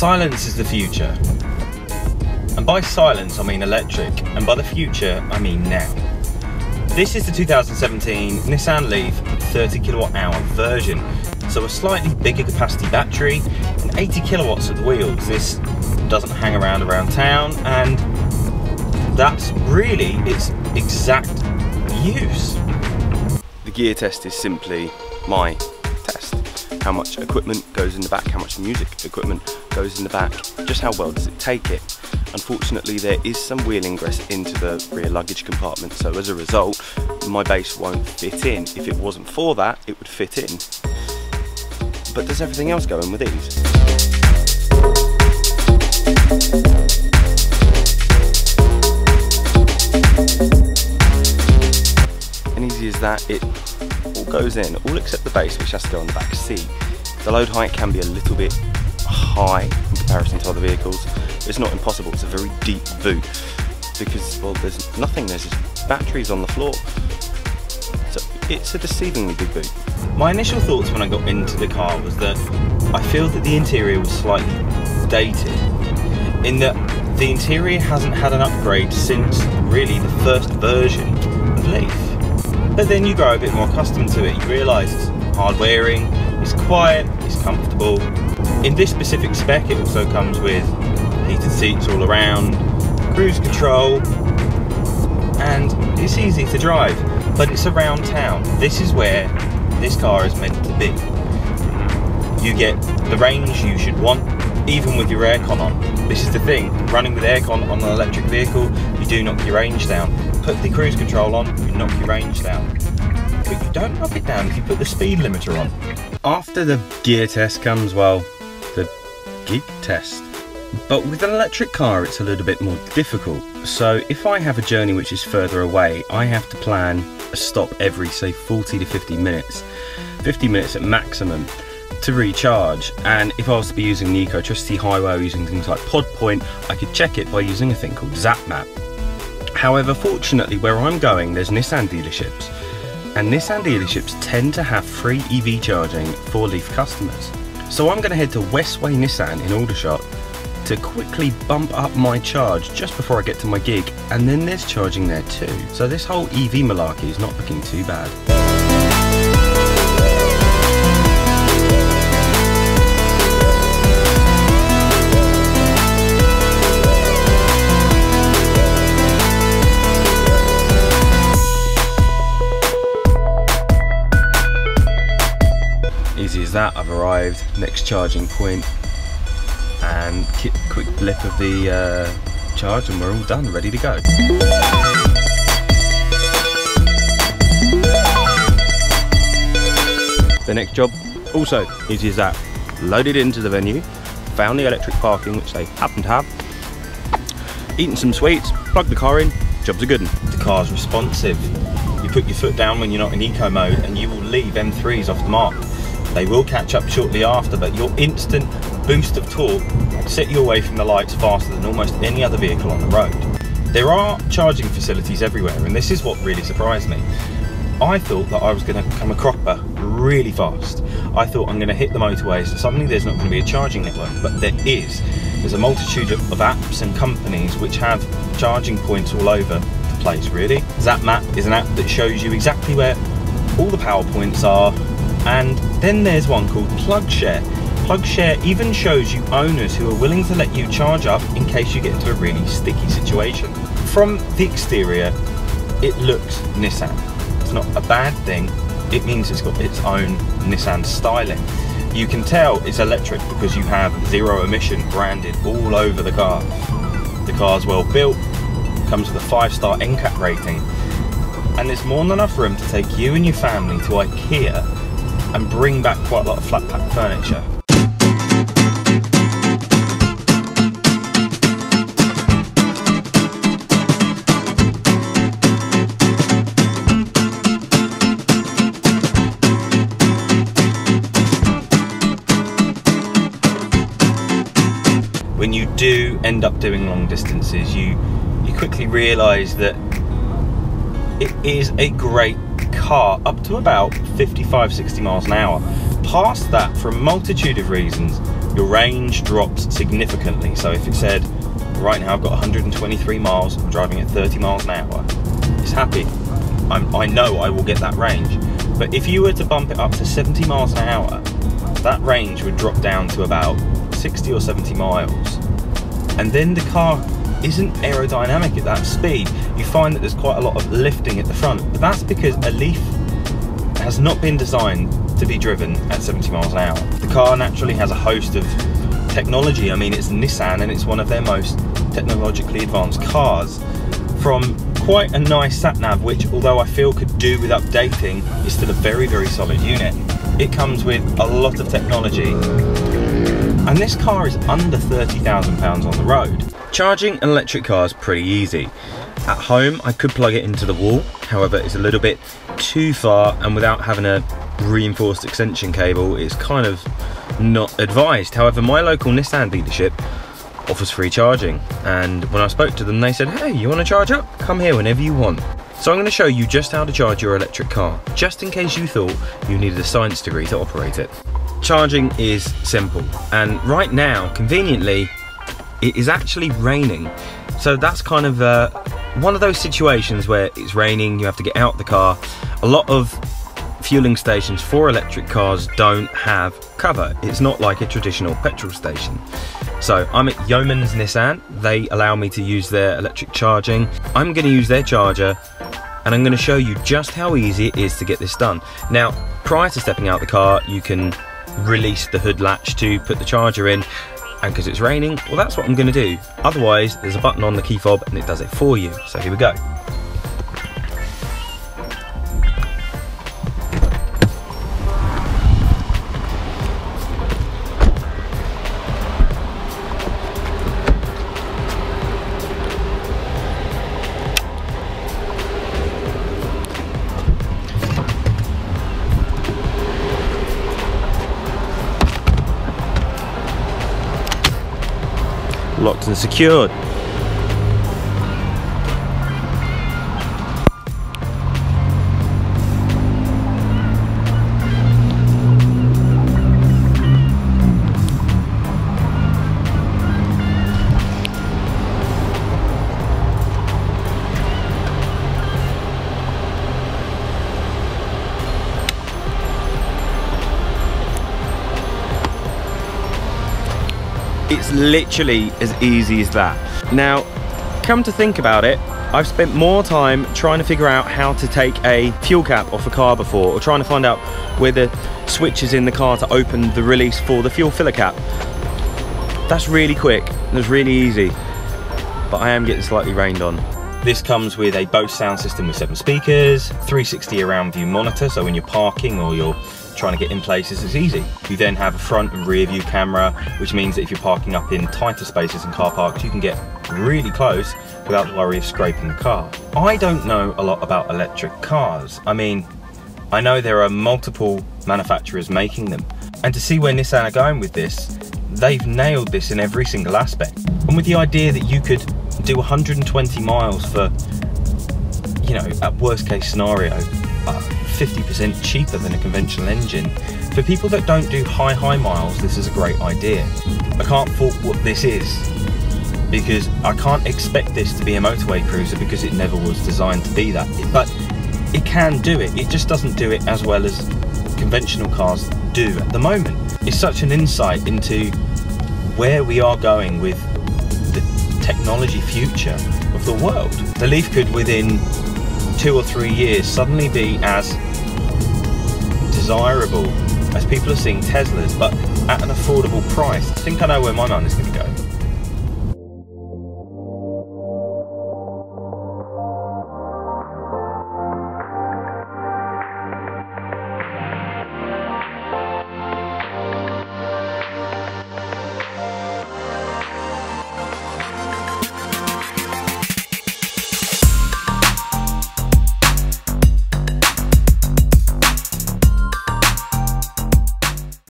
Silence is the future. And by silence I mean electric, and by the future I mean now. This is the 2017 Nissan Leaf 30 kilowatt hour version. So a slightly bigger capacity battery and 80 kilowatts at the wheels. This doesn't hang around town, and that's really its exact use. The gear test is simply my test. How much equipment goes in the back, how much music equipment goes in the back, just how well does it take it. Unfortunately, there is some wheel ingress into the rear luggage compartment, so as a result my base won't fit in. If it wasn't for that, it would fit in. But does everything else go in with ease? And easy as that, it all goes in, all except the base, which has to go on the back seat. The load height can be a little bit high in comparison to other vehicles. It's not impossible, it's a very deep boot because, well, there's nothing, there's just batteries on the floor. So it's a deceivingly big boot. My initial thoughts when I got into the car was that I feel that the interior was slightly dated, in that the interior hasn't had an upgrade since really the first version of Leaf. But then you grow a bit more accustomed to it, you realise it's hard wearing, it's quiet, it's comfortable. In this specific spec it also comes with heated seats all around, cruise control, and it's easy to drive, but it's around town. This is where this car is meant to be. You get the range you should want, even with your aircon on. This is the thing, running with aircon on an electric vehicle, you do knock your range down. Put the cruise control on, you knock your range down. But you don't knock it down if you put the speed limiter on. After the gear test comes, well, the gig test. But with an electric car it's a little bit more difficult. So if I have a journey which is further away, I have to plan a stop every, say, 40 to 50 minutes. 50 minutes at maximum to recharge. And if I was to be using the Ecotricity highway or using things like PodPoint, I could check it by using a thing called ZapMap. However, fortunately where I'm going there's Nissan dealerships, and Nissan dealerships tend to have free EV charging for Leaf customers. So I'm going to head to Westway Nissan in Aldershot to quickly bump up my charge just before I get to my gig, and then there's charging there too. So this whole EV malarkey is not looking too bad. Easy as that, I've arrived, next charging point, and quick blip of the charge and we're all done, ready to go. The next job, also easy as that, loaded into the venue, found the electric parking which they happen to have, eaten some sweets, plugged the car in, job's a good one. The car's responsive. You put your foot down when you're not in eco mode and you will leave M3s off the mark. They will catch up shortly after, but your instant boost of torque set you away from the lights faster than almost any other vehicle on the road. There are charging facilities everywhere, and this is what really surprised me. I thought that I was going to come a cropper really fast. I thought I'm going to hit the motorways and suddenly there's not going to be a charging network, but there is. There's a multitude of apps and companies which have charging points all over the place, really. ZapMap is an app that shows you exactly where all the power points are. And then there's one called PlugShare. PlugShare even shows you owners who are willing to let you charge up in case you get into a really sticky situation. From the exterior, it looks Nissan. It's not a bad thing, it means it's got its own Nissan styling. You can tell it's electric because you have zero emission branded all over the car. The car's well built, comes with a 5-star NCAP rating, and there's more than enough room to take you and your family to IKEA and bring back quite a lot of flat pack furniture. When you do end up doing long distances, you quickly realise that it is a great car up to about 55-60 miles an hour. Past that, for a multitude of reasons, your range drops significantly. So if it said, right now I've got 123 miles, I'm driving at 30 miles an hour, it's happy. I know I will get that range. But if you were to bump it up to 70 miles an hour, that range would drop down to about 60 or 70 miles. And then the car isn't aerodynamic at that speed. You find that there's quite a lot of lifting at the front, but that's because a Leaf has not been designed to be driven at 70 miles an hour. The car naturally has a host of technology. I mean, it's Nissan and it's one of their most technologically advanced cars. From quite a nice sat-nav, which although I feel could do with updating, is still a very, very solid unit. It comes with a lot of technology. And this car is under £30,000 on the road. Charging an electric car is pretty easy. At home, I could plug it into the wall, however it's a little bit too far, and without having a reinforced extension cable, it's kind of not advised. However, my local Nissan dealership offers free charging, and when I spoke to them they said, hey, you want to charge up? Come here whenever you want. So I'm going to show you just how to charge your electric car, just in case you thought you needed a science degree to operate it. Charging is simple, and right now, conveniently, it is actually raining. So that's kind of one of those situations where it's raining, you have to get out the car. A lot of fueling stations for electric cars don't have cover. It's not like a traditional petrol station. So I'm at Yeomans Nissan. They allow me to use their electric charging. I'm going to use their charger, and I'm going to show you just how easy it is to get this done. Now, prior to stepping out the car, you can release the hood latch to put the charger in, and because it's raining, well, that's what I'm going to do. Otherwise, there's a button on the key fob and it does it for you. So here we go. Locked and secured. It's literally as easy as that. Now, come to think about it, I've spent more time trying to figure out how to take a fuel cap off a car before, or trying to find out where the switch is in the car to open the release for the fuel filler cap. That's really quick, that's really easy, but I am getting slightly rained on. This comes with a Bose sound system with 7 speakers, 360 around view monitor, so when you're parking or you're trying to get in places, it's easy. You then have a front and rear view camera, which means that if you're parking up in tighter spaces in car parks, you can get really close without the worry of scraping the car. I don't know a lot about electric cars. I mean, I know there are multiple manufacturers making them, and to see where Nissan are going with this, they've nailed this in every single aspect. And with the idea that you could do 120 miles for, you know, at worst case scenario, 50% cheaper than a conventional engine. For people that don't do high miles, this is a great idea. I can't fault what this is, because I can't expect this to be a motorway cruiser because it never was designed to be that. But it can do it. It just doesn't do it as well as conventional cars do at the moment. It's such an insight into where we are going with the technology future of the world. The Leaf could, within 2 or 3 years, suddenly be as desirable as people are seeing Teslas, but at an affordable price. I think I know where my mind is going to